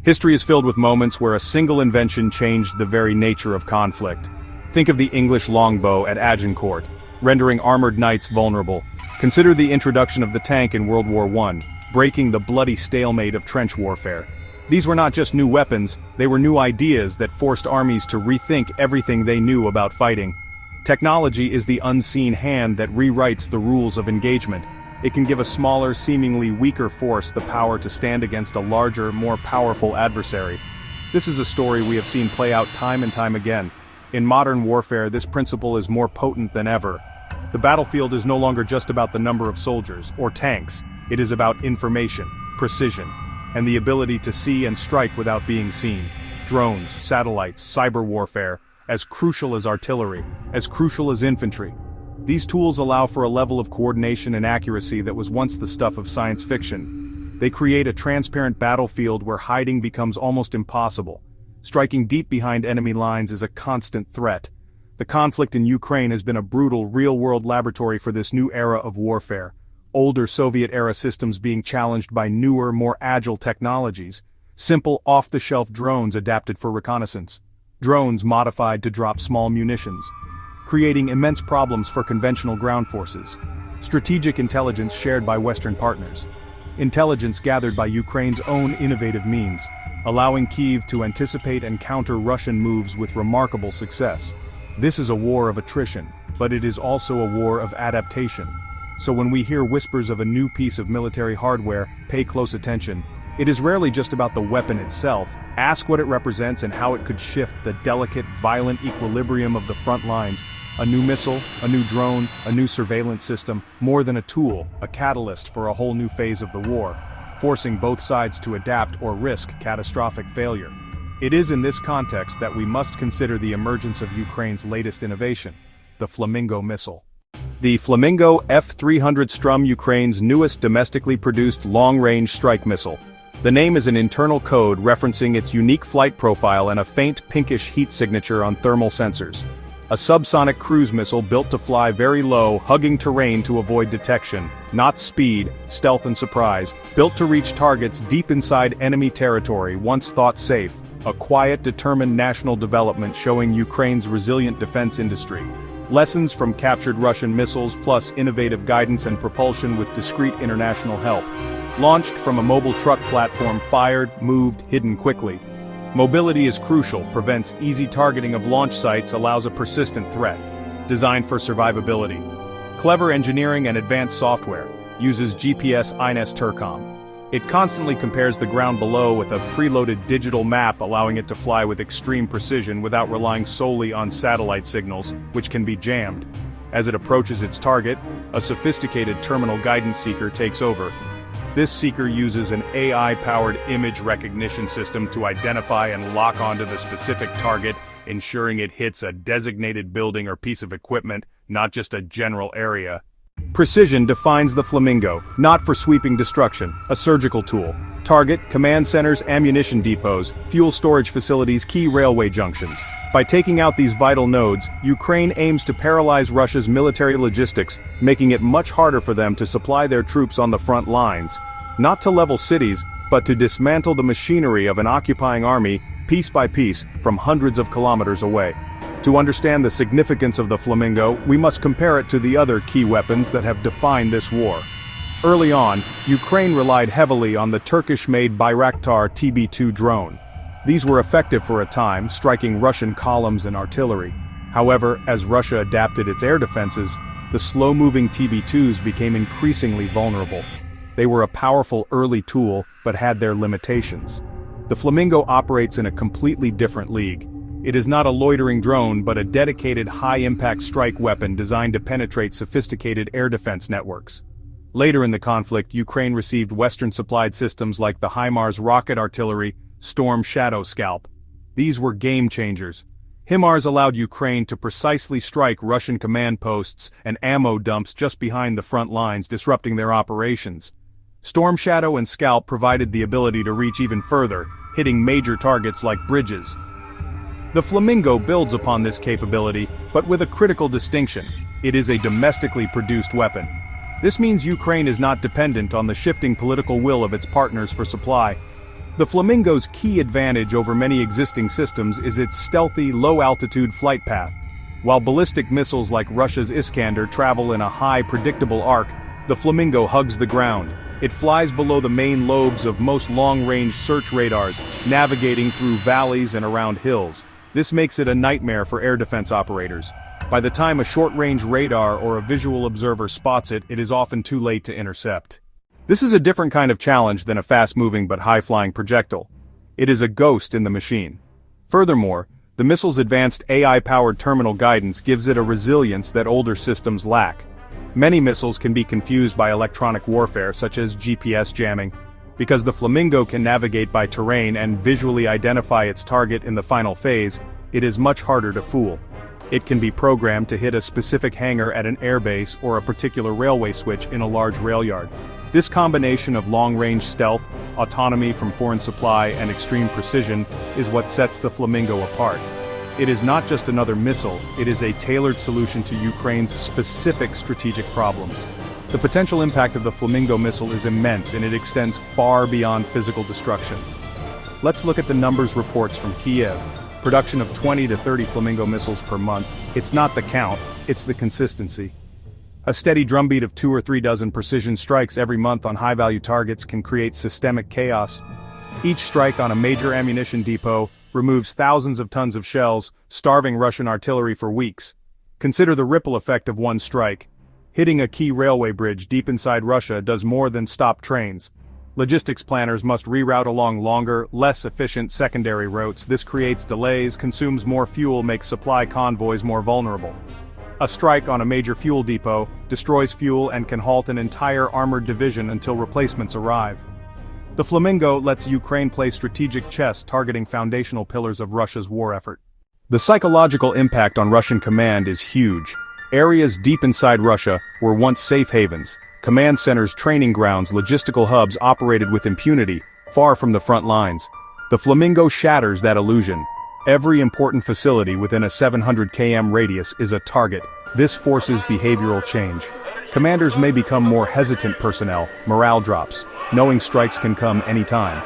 History is filled with moments where a single invention changed the very nature of conflict. Think of the English longbow at Agincourt, rendering armored knights vulnerable. Consider the introduction of the tank in World War I, breaking the bloody stalemate of trench warfare. These were not just new weapons, they were new ideas that forced armies to rethink everything they knew about fighting. Technology is the unseen hand that rewrites the rules of engagement. It can give a smaller, seemingly weaker force the power to stand against a larger, more powerful adversary. This is a story we have seen play out time and time again. In modern warfare, this principle is more potent than ever. The battlefield is no longer just about the number of soldiers, or tanks. It is about information, precision, and the ability to see and strike without being seen. Drones, satellites, cyber warfare, as crucial as artillery, as crucial as infantry. These tools allow for a level of coordination and accuracy that was once the stuff of science fiction. They create a transparent battlefield where hiding becomes almost impossible. Striking deep behind enemy lines is a constant threat. The conflict in Ukraine has been a brutal, real-world laboratory for this new era of warfare. Older Soviet-era systems being challenged by newer, more agile technologies. Simple, off-the-shelf drones adapted for reconnaissance. Drones modified to drop small munitions, creating immense problems for conventional ground forces. Strategic intelligence shared by Western partners. Intelligence gathered by Ukraine's own innovative means, allowing Kyiv to anticipate and counter Russian moves with remarkable success. This is a war of attrition, but it is also a war of adaptation. So when we hear whispers of a new piece of military hardware, pay close attention. It is rarely just about the weapon itself. Ask what it represents and how it could shift the delicate, violent equilibrium of the front lines. A new missile, a new drone, a new surveillance system, more than a tool, a catalyst for a whole new phase of the war, forcing both sides to adapt or risk catastrophic failure. It is in this context that we must consider the emergence of Ukraine's latest innovation, the Flamingo missile. The Flamingo F-300 Strum, Ukraine's newest domestically produced long-range strike missile. The name is an internal code referencing its unique flight profile and a faint pinkish heat signature on thermal sensors. A subsonic cruise missile built to fly very low, hugging terrain to avoid detection, not speed, stealth and surprise, built to reach targets deep inside enemy territory once thought safe, a quiet, determined national development showing Ukraine's resilient defense industry. Lessons from captured Russian missiles plus innovative guidance and propulsion with discreet international help. Launched from a mobile truck platform, fired, moved, hidden quickly. Mobility is crucial, prevents easy targeting of launch sites, allows a persistent threat. Designed for survivability. Clever engineering and advanced software. Uses GPS INS Tercom. It constantly compares the ground below with a preloaded digital map, allowing it to fly with extreme precision without relying solely on satellite signals, which can be jammed. As it approaches its target, a sophisticated terminal guidance seeker takes over. This seeker uses an AI-powered image recognition system to identify and lock onto the specific target, ensuring it hits a designated building or piece of equipment, not just a general area. Precision defines the Flamingo, not for sweeping destruction, a surgical tool. Target, command centers, ammunition depots, fuel storage facilities, key railway junctions. By taking out these vital nodes, Ukraine aims to paralyze Russia's military logistics, making it much harder for them to supply their troops on the front lines. Not to level cities, but to dismantle the machinery of an occupying army, piece by piece, from hundreds of kilometers away. To understand the significance of the Flamingo, we must compare it to the other key weapons that have defined this war. Early on, Ukraine relied heavily on the Turkish-made Bayraktar TB2 drone. These were effective for a time, striking Russian columns and artillery. However, as Russia adapted its air defenses, the slow-moving TB2s became increasingly vulnerable. They were a powerful early tool, but had their limitations. The Flamingo operates in a completely different league. It is not a loitering drone but a dedicated high-impact strike weapon designed to penetrate sophisticated air defense networks. Later in the conflict, Ukraine received Western-supplied systems like the HIMARS rocket artillery, Storm Shadow Scalp. These were game-changers. HIMARS allowed Ukraine to precisely strike Russian command posts and ammo dumps just behind the front lines, disrupting their operations. Storm Shadow and Scalp provided the ability to reach even further, hitting major targets like bridges. The Flamingo builds upon this capability, but with a critical distinction: it is a domestically produced weapon. This means Ukraine is not dependent on the shifting political will of its partners for supply. The Flamingo's key advantage over many existing systems is its stealthy, low-altitude flight path. While ballistic missiles like Russia's Iskander travel in a high, predictable arc, the Flamingo hugs the ground. It flies below the main lobes of most long-range search radars, navigating through valleys and around hills. This makes it a nightmare for air defense operators. By the time a short-range radar or a visual observer spots it, it is often too late to intercept. This is a different kind of challenge than a fast-moving but high-flying projectile. It is a ghost in the machine. Furthermore, the missile's advanced AI-powered terminal guidance gives it a resilience that older systems lack. Many missiles can be confused by electronic warfare, such as GPS jamming. Because the Flamingo can navigate by terrain and visually identify its target in the final phase, it is much harder to fool. It can be programmed to hit a specific hangar at an airbase or a particular railway switch in a large rail yard. This combination of long-range stealth, autonomy from foreign supply, and extreme precision is what sets the Flamingo apart. It is not just another missile, it is a tailored solution to Ukraine's specific strategic problems. The potential impact of the Flamingo missile is immense, and it extends far beyond physical destruction. Let's look at the numbers reports from Kiev. Production of 20 to 30 Flamingo missiles per month. It's not the count, it's the consistency. A steady drumbeat of 2 or 3 dozen precision strikes every month on high-value targets can create systemic chaos. Each strike on a major ammunition depot removes thousands of tons of shells, starving Russian artillery for weeks. Consider the ripple effect of one strike. Hitting a key railway bridge deep inside Russia does more than stop trains. Logistics planners must reroute along longer, less efficient secondary routes. This creates delays, consumes more fuel, makes supply convoys more vulnerable. A strike on a major fuel depot destroys fuel and can halt an entire armored division until replacements arrive. The Flamingo lets Ukraine play strategic chess, targeting foundational pillars of Russia's war effort. The psychological impact on Russian command is huge. Areas deep inside Russia were once safe havens. Command centers, training grounds, logistical hubs operated with impunity, far from the front lines. The Flamingo shatters that illusion. Every important facility within a 700 km radius is a target. This forces behavioral change. Commanders may become more hesitant personnel, morale drops, knowing strikes can come anytime.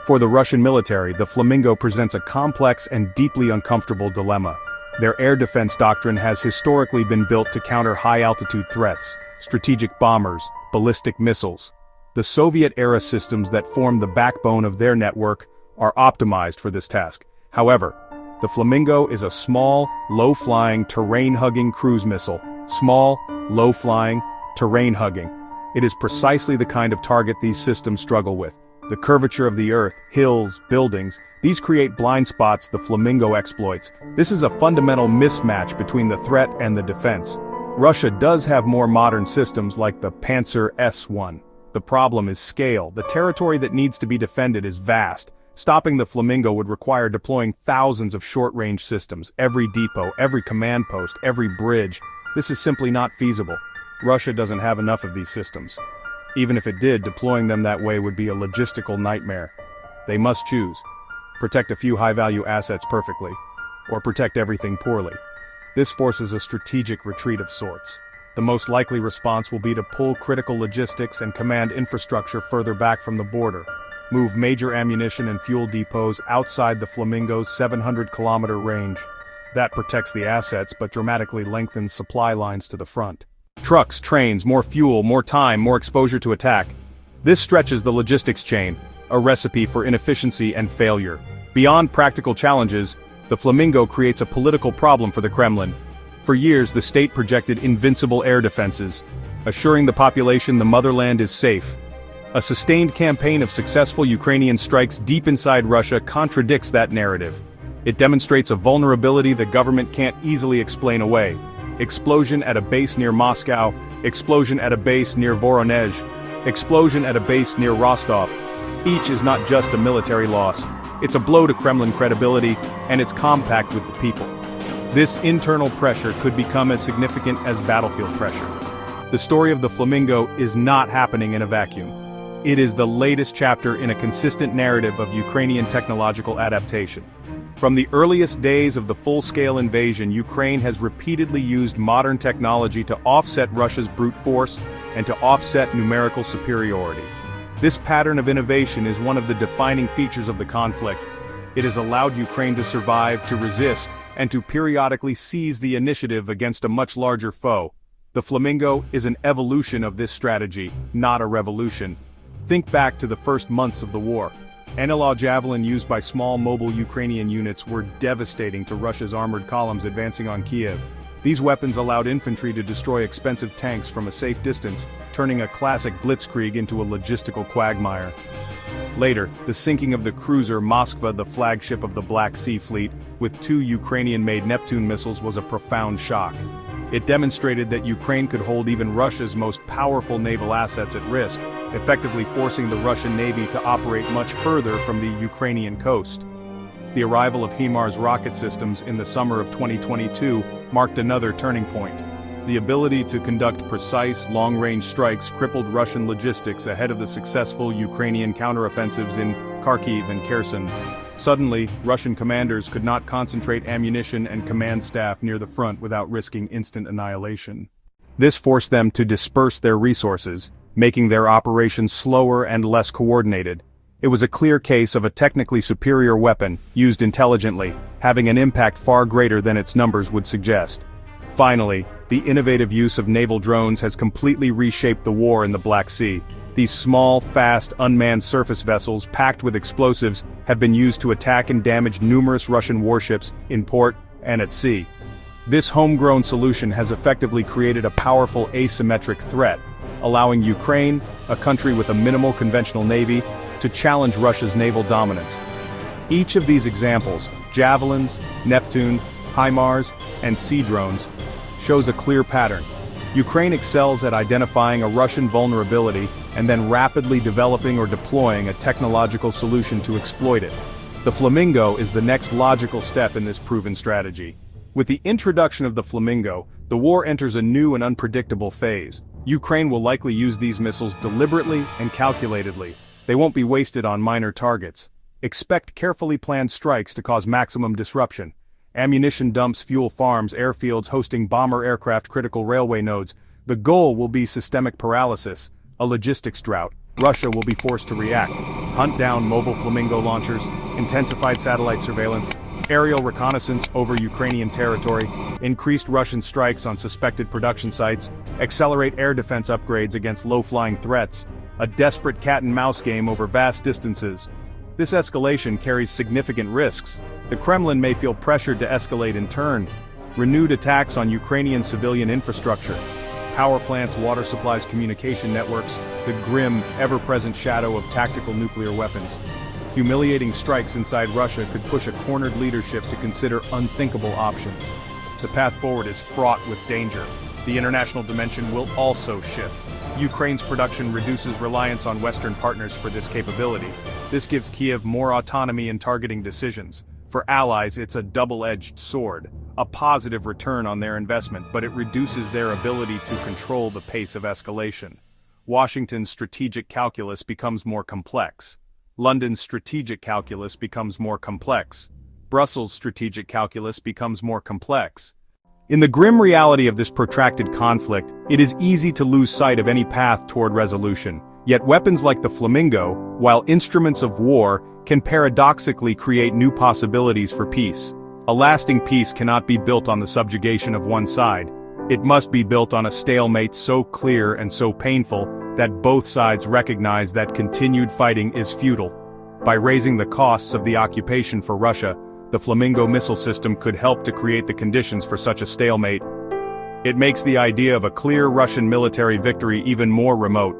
For the Russian military, the Flamingo presents a complex and deeply uncomfortable dilemma. Their air defense doctrine has historically been built to counter high-altitude threats, strategic bombers, ballistic missiles. The Soviet-era systems that form the backbone of their network are optimized for this task. However, the Flamingo is a small, low-flying, terrain-hugging cruise missile. Small, low-flying, terrain-hugging. It is precisely the kind of target these systems struggle with. The curvature of the Earth, hills, buildings, these create blind spots the Flamingo exploits. This is a fundamental mismatch between the threat and the defense. Russia does have more modern systems like the Panzer S-1. The problem is scale. The territory that needs to be defended is vast. Stopping the Flamingo would require deploying thousands of short-range systems, every depot, every command post, every bridge. This is simply not feasible. Russia doesn't have enough of these systems. Even if it did, deploying them that way would be a logistical nightmare. They must choose. Protect a few high-value assets perfectly, or protect everything poorly. This forces a strategic retreat of sorts. The most likely response will be to pull critical logistics and command infrastructure further back from the border. Move major ammunition and fuel depots outside the Flamingo's 700-kilometer range. That protects the assets but dramatically lengthens supply lines to the front. Trucks, trains, more fuel, more time, more exposure to attack. This stretches the logistics chain, a recipe for inefficiency and failure. Beyond practical challenges, the Flamingo creates a political problem for the Kremlin. For years, the state projected invincible air defenses, assuring the population the motherland is safe. A sustained campaign of successful Ukrainian strikes deep inside Russia contradicts that narrative. It demonstrates a vulnerability the government can't easily explain away. Explosion at a base near Moscow, explosion at a base near Voronezh, explosion at a base near Rostov. Each is not just a military loss. It's a blow to Kremlin credibility, and it's compact with the people. This internal pressure could become as significant as battlefield pressure. The story of the Flamingo is not happening in a vacuum. It is the latest chapter in a consistent narrative of Ukrainian technological adaptation. From the earliest days of the full-scale invasion, Ukraine has repeatedly used modern technology to offset Russia's brute force and to offset numerical superiority. This pattern of innovation is one of the defining features of the conflict. It has allowed Ukraine to survive, to resist, and to periodically seize the initiative against a much larger foe. The Flamingo is an evolution of this strategy, not a revolution. Think back to the first months of the war. Analog javelin used by small mobile Ukrainian units were devastating to Russia's armored columns advancing on Kiev. These weapons allowed infantry to destroy expensive tanks from a safe distance, turning a classic blitzkrieg into a logistical quagmire. Later, the sinking of the cruiser Moskva, the flagship of the Black Sea Fleet, with 2 Ukrainian-made Neptune missiles was a profound shock. It demonstrated that Ukraine could hold even Russia's most powerful naval assets at risk, effectively forcing the Russian Navy to operate much further from the Ukrainian coast. The arrival of HIMARS rocket systems in the summer of 2022 marked another turning point. The ability to conduct precise, long-range strikes crippled Russian logistics ahead of the successful Ukrainian counteroffensives in Kharkiv and Kherson. Suddenly, Russian commanders could not concentrate ammunition and command staff near the front without risking instant annihilation. This forced them to disperse their resources, making their operations slower and less coordinated. It was a clear case of a technically superior weapon, used intelligently, having an impact far greater than its numbers would suggest. Finally, the innovative use of naval drones has completely reshaped the war in the Black Sea. These small, fast, unmanned surface vessels packed with explosives have been used to attack and damage numerous Russian warships in port and at sea. This homegrown solution has effectively created a powerful asymmetric threat, allowing Ukraine, a country with a minimal conventional navy, to challenge Russia's naval dominance. Each of these examples, javelins, Neptune, HIMARS, and sea drones, shows a clear pattern. Ukraine excels at identifying a Russian vulnerability and then rapidly developing or deploying a technological solution to exploit it. The Flamingo is the next logical step in this proven strategy. With the introduction of the Flamingo, the war enters a new and unpredictable phase. Ukraine will likely use these missiles deliberately and calculatedly. They won't be wasted on minor targets. Expect carefully planned strikes to cause maximum disruption. Ammunition dumps fuel farms, airfields hosting bomber aircraft, critical railway nodes. The goal will be systemic paralysis, a logistics drought. Russia will be forced to react. Hunt down mobile Flamingo launchers, intensified satellite surveillance, aerial reconnaissance over Ukrainian territory, increased Russian strikes on suspected production sites, accelerate air defense upgrades against low-flying threats, a desperate cat-and-mouse game over vast distances. This escalation carries significant risks. The Kremlin may feel pressured to escalate in turn. Renewed attacks on Ukrainian civilian infrastructure, power plants, water supplies, communication networks, the grim, ever-present shadow of tactical nuclear weapons. Humiliating strikes inside Russia could push a cornered leadership to consider unthinkable options. The path forward is fraught with danger. The international dimension will also shift. Ukraine's production reduces reliance on Western partners for this capability. This gives Kiev more autonomy in targeting decisions. For allies, it's a double-edged sword, a positive return on their investment, but it reduces their ability to control the pace of escalation. Washington's strategic calculus becomes more complex. London's strategic calculus becomes more complex. Brussels' strategic calculus becomes more complex. In the grim reality of this protracted conflict, it is easy to lose sight of any path toward resolution. Yet weapons like the Flamingo, while instruments of war, can paradoxically create new possibilities for peace. A lasting peace cannot be built on the subjugation of one side. It must be built on a stalemate so clear and so painful that both sides recognize that continued fighting is futile. By raising the costs of the occupation for Russia, the Flamingo missile system could help to create the conditions for such a stalemate. It makes the idea of a clear Russian military victory even more remote.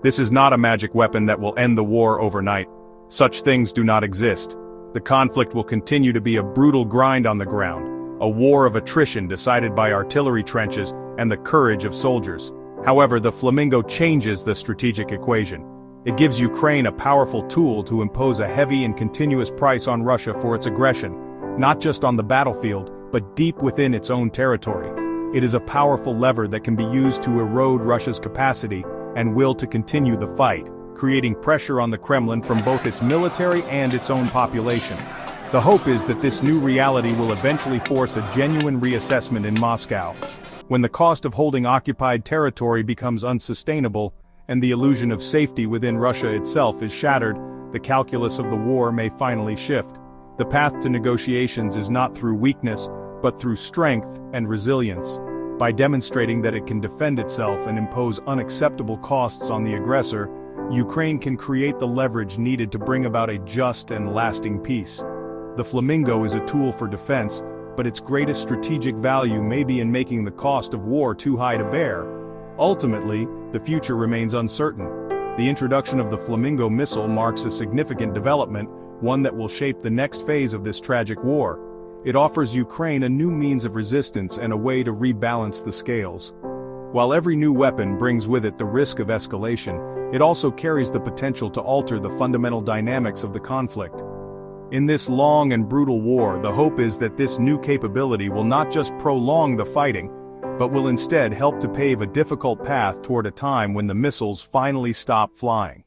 This is not a magic weapon that will end the war overnight. Such things do not exist. The conflict will continue to be a brutal grind on the ground, a war of attrition decided by artillery trenches and the courage of soldiers. However, the Flamingo changes the strategic equation. It gives Ukraine a powerful tool to impose a heavy and continuous price on Russia for its aggression, not just on the battlefield, but deep within its own territory. It is a powerful lever that can be used to erode Russia's capacity and will to continue the fight, creating pressure on the Kremlin from both its military and its own population. The hope is that this new reality will eventually force a genuine reassessment in Moscow. When the cost of holding occupied territory becomes unsustainable, and the illusion of safety within Russia itself is shattered, the calculus of the war may finally shift. The path to negotiations is not through weakness, but through strength and resilience. By demonstrating that it can defend itself and impose unacceptable costs on the aggressor, Ukraine can create the leverage needed to bring about a just and lasting peace. The Flamingo is a tool for defense, but its greatest strategic value may be in making the cost of war too high to bear. Ultimately, the future remains uncertain. The introduction of the Flamingo missile marks a significant development, one that will shape the next phase of this tragic war. It offers Ukraine a new means of resistance and a way to rebalance the scales. While every new weapon brings with it the risk of escalation, it also carries the potential to alter the fundamental dynamics of the conflict. In this long and brutal war, the hope is that this new capability will not just prolong the fighting, but will instead help to pave a difficult path toward a time when the missiles finally stop flying.